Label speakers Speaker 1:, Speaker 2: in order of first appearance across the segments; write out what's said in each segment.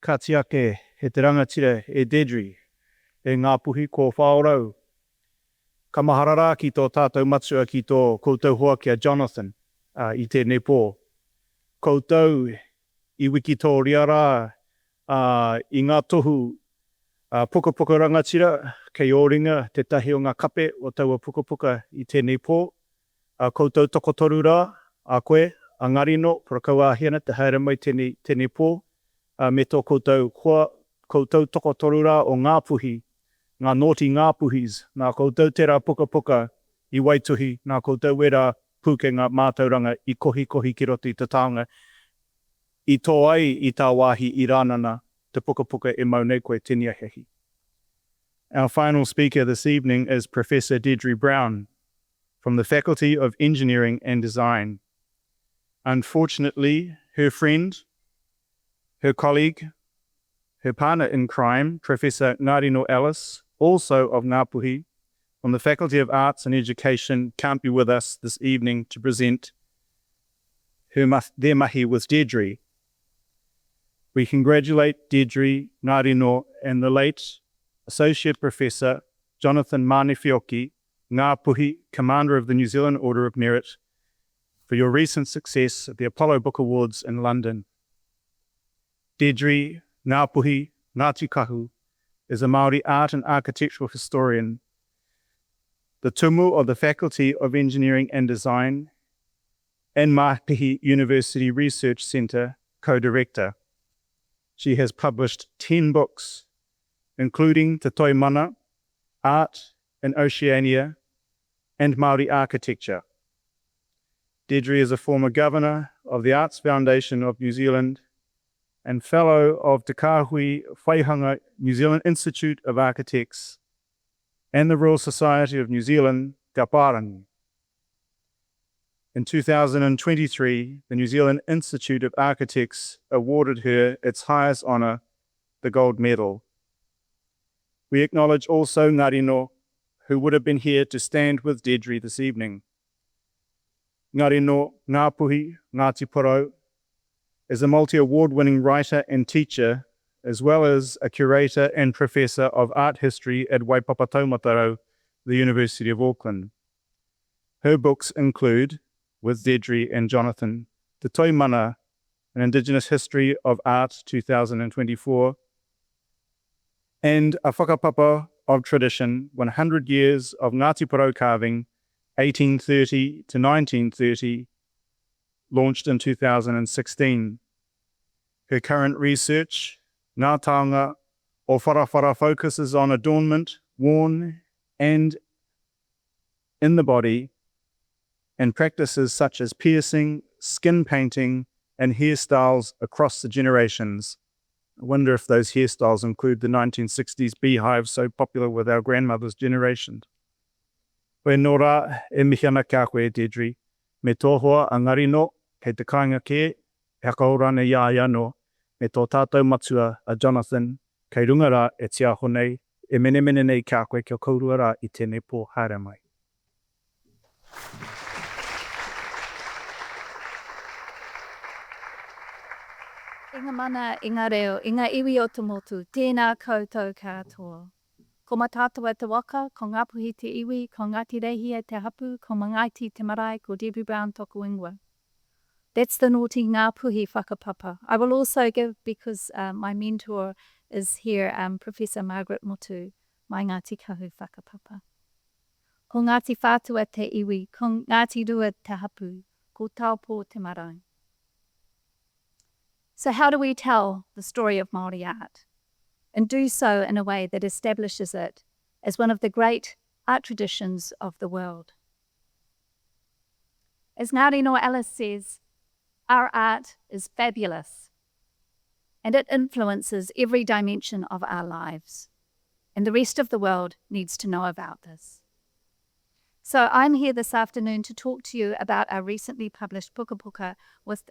Speaker 1: ka tiake he te rangatira e Deidre e Ngāpuhi ko whaorau. Ka maharara ki tō tātou matua ki tō koutou hoakia Jonathan I tēnei pō. Koutou I wiki tō riara I ngā tohu puka rangatira kei ōringa te tahi o ngā kape o taua puka I tēnei pō. Koutou tokotoru rā a koe, a Ngarino, parakau āhiana te haere mai tēnei pō. Me tō koutou tokotoru rā o Ngāpuhi, ngā naughty Ngāpuhis, nā koutou te rā puka I Waituhi, nā koutou wera pūke ngā mātauranga I kohi ki roto I te taonga. I tō ai I tā wāhi I rānana te puka e mau nei koe tēnia hehi. Our final speaker this evening is Professor Deidre Brown from the Faculty of Engineering and Design. Unfortunately, her friend, her colleague, her partner in crime, Professor Ngarino Ellis, also of Ngāpuhi, from the Faculty of Arts and Education, can't be with us this evening to present their mahi with Deidre. We congratulate Deidre, Ngarino, and the late Associate Professor Jonathan Mane-Wheoki, Ngāpuhi, Commander of the New Zealand Order of Merit, for your recent success at the Apollo Book Awards in London. Deidre, Ngāpuhi, Ngāti Kahu, is a Māori art and architectural historian, the tumu of the Faculty of Engineering and Design, and Māori University Research Centre co-director. She has published 10 books, including Te Toi Mana, Art in Oceania, and Māori Architecture. Deidre is a former governor of the Arts Foundation of New Zealand and fellow of Te Whaihanga New Zealand Institute of Architects and the Royal Society of New Zealand, Ka Parangi. In 2023, the New Zealand Institute of Architects awarded her its highest honour, the Gold Medal. We acknowledge also Ngarino, who would have been here to stand with Deidre this evening. Ngarino Ngāpuhi Ngāti Porou is a multi-award-winning writer and teacher, as well as a curator and professor of art history at Waipapa Taumataro, the University of Auckland. Her books include, with Deidre and Jonathan, Te Toi Mana, An Indigenous History of Art 2024, and A Whakapapa of Tradition, 100 Years of Ngāti Porou Carving, 1830 to 1930, launched in 2016. Her current research, Ngā Taonga o Wharawhara, focuses on adornment, worn and in the body, and practices such as piercing, skin painting, and hairstyles across the generations. I wonder if those hairstyles include the 1960s beehive so popular with our grandmother's generation. Whenua e mihana kia koe Deidre, me tōhua a Ngarino, kei te kāinga ke, hakaorane ia iano, me tō tātou matua a Jonathan, kei runga rā e tia honei, e mene nei kia koe kia kaurua rā I tēnei pō haere mai.
Speaker 2: I ngā mana, I ngā reo, I ngā iwi o te motu, tēnā koutou katoa. Ko mātātua te waka, ko Ngāpuhi te iwi, ko Ngāti Rehia te hapu, ko Mangaiti te marae, ko Deidre Brown toku ingoa. That's the naughty Ngāpuhi whakapapa. I will also give, because my mentor is here, Professor Margaret Motu, my Ngāti Kahu whakapapa. Ko Ngāti whātua te iwi, ko Ngāti rua te hapu, ko taupō te marae. So how do we tell the story of Māori art? And do so in a way that establishes it as one of the great art traditions of the world. As Ngarino Ellis says, our art is fabulous, and it influences every dimension of our lives, and the rest of the world needs to know about this. So I'm here this afternoon to talk to you about our recently published puka with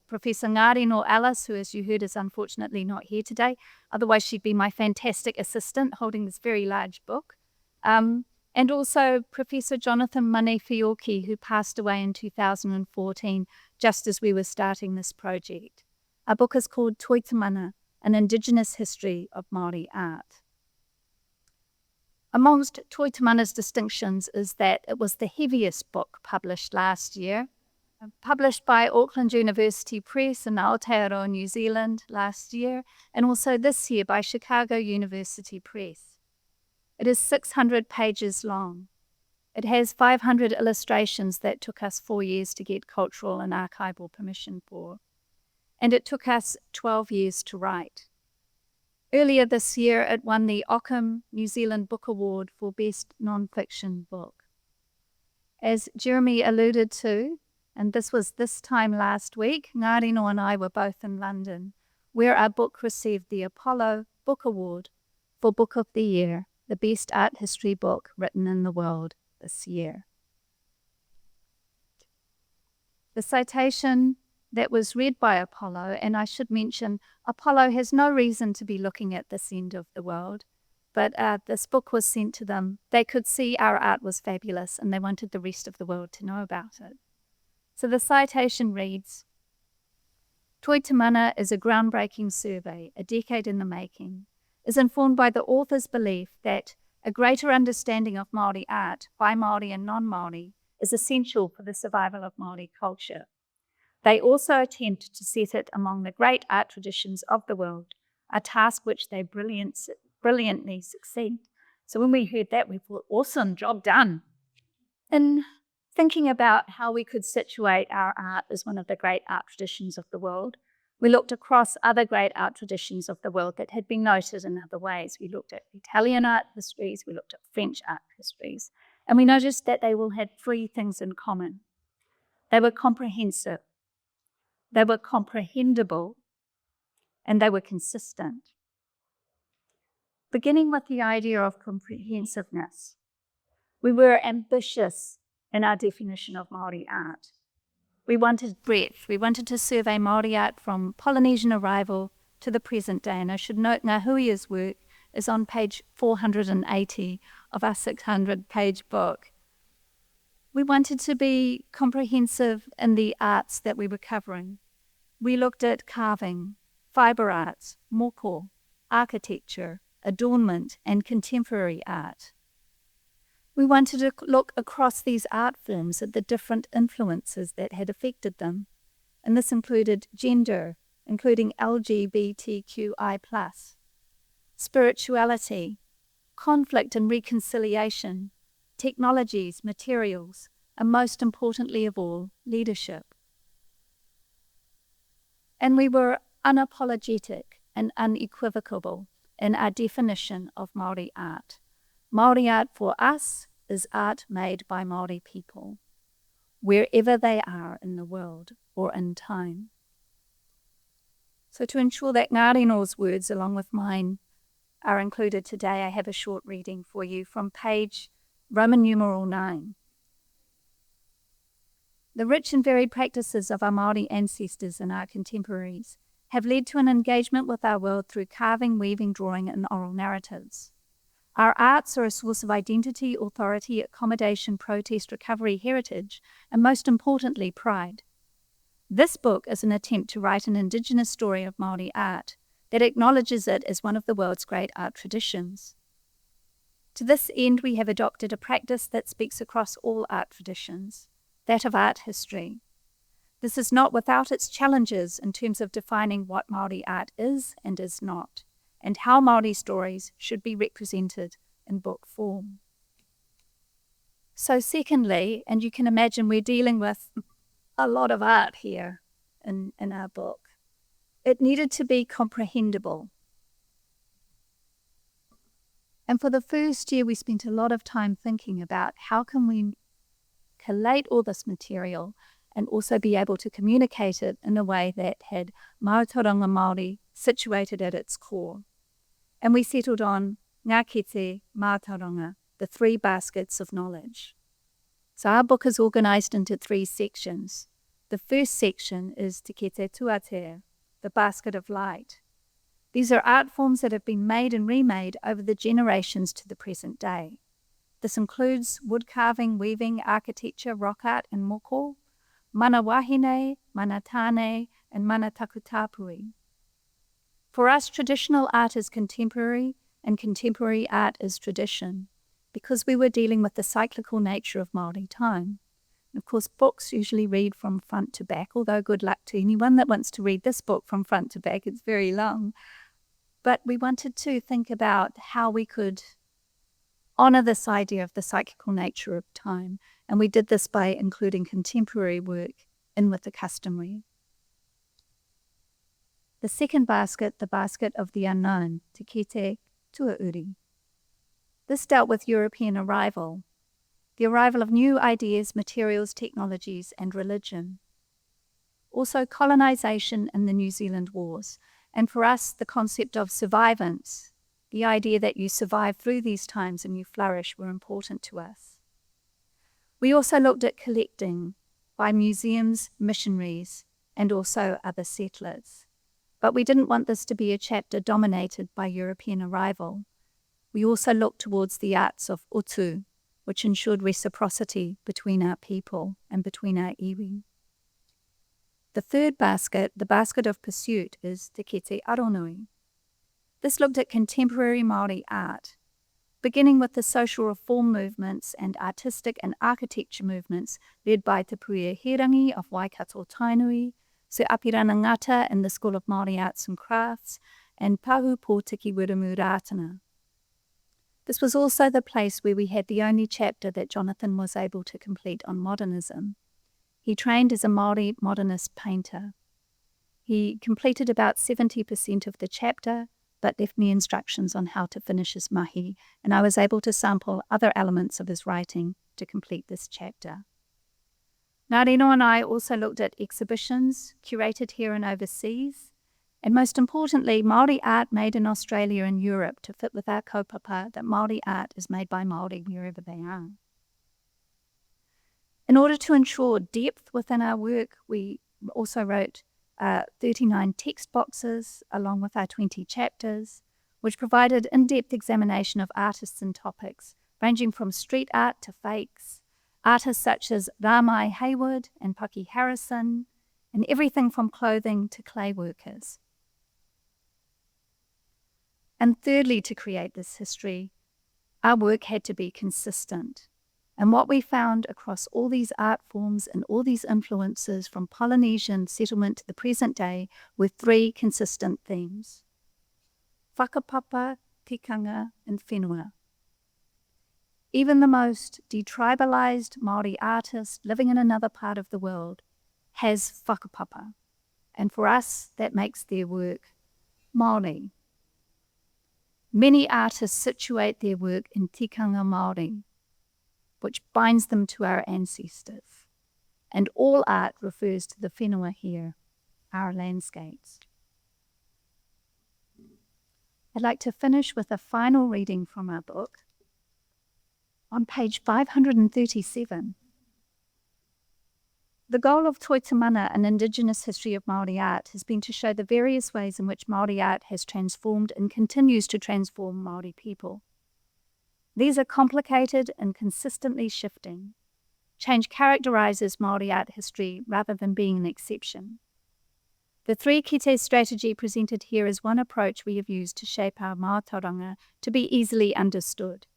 Speaker 2: Professor Ngarino Ellis, who, as you heard, is unfortunately not here today. Otherwise, she'd be my fantastic assistant holding this very large book. And also Professor Jonathan Mane-Wheoki, who passed away in 2014, just as we were starting this project. Our book is called Toi Te Mana, an Indigenous history of Māori art. Amongst Toi Te Mana's distinctions is that it was the heaviest book published last year, published by Auckland University Press in Aotearoa, New Zealand last year, and also this year by Chicago University Press. It is 600 pages long. It has 500 illustrations that took us 4 years to get cultural and archival permission for, and it took us 12 years to write. Earlier this year, it won the Ockham New Zealand Book Award for Best Non-Fiction Book. As Jeremy alluded to, and this was this time last week, Ngarino and I were both in London, where our book received the Apollo Book Award for Book of the Year, the best art history book written in the world this year. The citation that was read by Apollo, and I should mention, Apollo has no reason to be looking at this end of the world, but this book was sent to them. They could see our art was fabulous, and they wanted the rest of the world to know about it. So the citation reads, Toi Te Mana is a groundbreaking survey, a decade in the making, is informed by the author's belief that a greater understanding of Māori art by Māori and non-Māori is essential for the survival of Māori culture. They also attempt to set it among the great art traditions of the world, a task which they brilliantly succeed. So when we heard that, we thought, awesome, job done. In thinking about how we could situate our art as one of the great art traditions of the world, we looked across other great art traditions of the world that had been noted in other ways. We looked at Italian art histories, we looked at French art histories, and we noticed that they all had 3 things in common. They were comprehensive, they were comprehensible, and they were consistent. Beginning with the idea of comprehensiveness, we were ambitious in our definition of Māori art. We wanted breadth. We wanted to survey Māori art from Polynesian arrival to the present day. And I should note Ngāhuia's work is on page 480 of our 600-page book. We wanted to be comprehensive in the arts that we were covering. We looked at carving, fibre arts, moko, architecture, adornment, and contemporary art. We wanted to look across these art forms at the different influences that had affected them, and this included gender, including LGBTQI+, spirituality, conflict and reconciliation, technologies, materials, and most importantly of all, leadership. And we were unapologetic and unequivocal in our definition of Māori art. Māori art for us is art made by Māori people, wherever they are in the world or in time. So to ensure that Ngarino's words along with mine are included today, I have a short reading for you from page Roman numeral 9. The rich and varied practices of our Māori ancestors and our contemporaries have led to an engagement with our world through carving, weaving, drawing, and oral narratives. Our arts are a source of identity, authority, accommodation, protest, recovery, heritage, and most importantly, pride. This book is an attempt to write an Indigenous story of Māori art that acknowledges it as one of the world's great art traditions. To this end, we have adopted a practice that speaks across all art traditions, that of art history. This is not without its challenges in terms of defining what Māori art is and is not, and how Māori stories should be represented in book form. So secondly, and you can imagine we're dealing with a lot of art here in our book, it needed to be comprehensible. And for the first year, we spent a lot of time thinking about how can we collate all this material and also be able to communicate it in a way that had Mātauranga Māori situated at its core. And we settled on ngā kete Mātauranga, the 3 baskets of knowledge. So our book is organised into 3 sections. The first section is Te Kete Tuatea, the basket of light. These are art forms that have been made and remade over the generations to the present day. This includes wood carving, weaving, architecture, rock art, and moko, mana wahine, mana tāne, and mana takutapui. For us, traditional art is contemporary, and contemporary art is tradition, because we were dealing with the cyclical nature of Māori time. And of course, books usually read from front to back, although good luck to anyone that wants to read this book from front to back. It's very long. But we wanted to think about how we could honor this idea of the cyclical nature of time, and we did this by including contemporary work in with the customary. The second basket, the basket of the unknown, Te Kete Tuauri. This dealt with European arrival, the arrival of new ideas, materials, technologies, and religion. Also colonization and the New Zealand Wars, and for us, the concept of survivance, the idea that you survive through these times and you flourish, were important to us. We also looked at collecting by museums, missionaries, and also other settlers. But we didn't want this to be a chapter dominated by European arrival. We also looked towards the arts of utu, which ensured reciprocity between our people and between our iwi. The third basket, the basket of pursuit, is Te Kete Aronui. This looked at contemporary Māori art, beginning with the social reform movements and artistic and architecture movements led by Te Puea Herangi of Waikato Tainui, Sir Apirana Ngata in the School of Māori Arts and Crafts, and Pahu Pōtiki Wiramu Rātana. This was also the place where we had the only chapter that Jonathan was able to complete on modernism. He trained as a Māori modernist painter. He completed about 70% of the chapter, but left me instructions on how to finish his mahi, and I was able to sample other elements of his writing to complete this chapter. Ngarino and I also looked at exhibitions curated here and overseas, and most importantly, Māori art made in Australia and Europe to fit with our kaupapa that Māori art is made by Māori wherever they are. In order to ensure depth within our work, we also wrote 39 text boxes along with our 20 chapters, which provided in-depth examination of artists and topics, ranging from street art to fakes, artists such as Ramai Hayward and Paki Harrison, and everything from clothing to clay workers. And thirdly, to create this history, our work had to be consistent. And what we found across all these art forms and all these influences from Polynesian settlement to the present day were three consistent themes: whakapapa, tikanga, and whenua. Even the most detribalized Māori artist living in another part of the world has whakapapa, and for us that makes their work Māori. Many artists situate their work in tikanga Māori, which binds them to our ancestors. And all art refers to the whenua here, our landscapes. I'd like to finish with a final reading from our book. On page 537, the goal of Toi Te Mana, an Indigenous history of Māori art, has been to show the various ways in which Māori art has transformed and continues to transform Māori people. These are complicated and consistently shifting. Change characterizes Māori art history rather than being an exception. The three kite strategy presented here is one approach we have used to shape our mātauranga to be easily understood.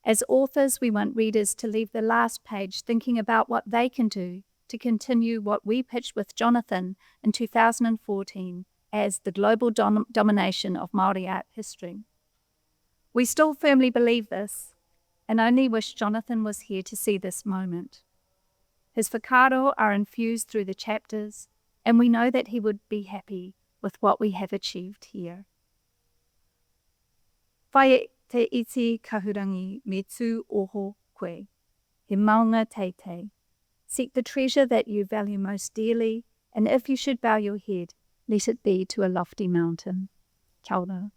Speaker 2: As authors, we want readers to leave the last page thinking about what they can do to continue what we pitched with Jonathan in 2014 as the global domination of Māori art history. We still firmly believe this, and only wish Jonathan was here to see this moment. His whakaaro are infused through the chapters, and we know that he would be happy with what we have achieved here. Whae te iti kahurangi me tū oho koe, he maunga teitei. Seek the treasure that you value most dearly, and if you should bow your head, let it be to a lofty mountain. Kia ora.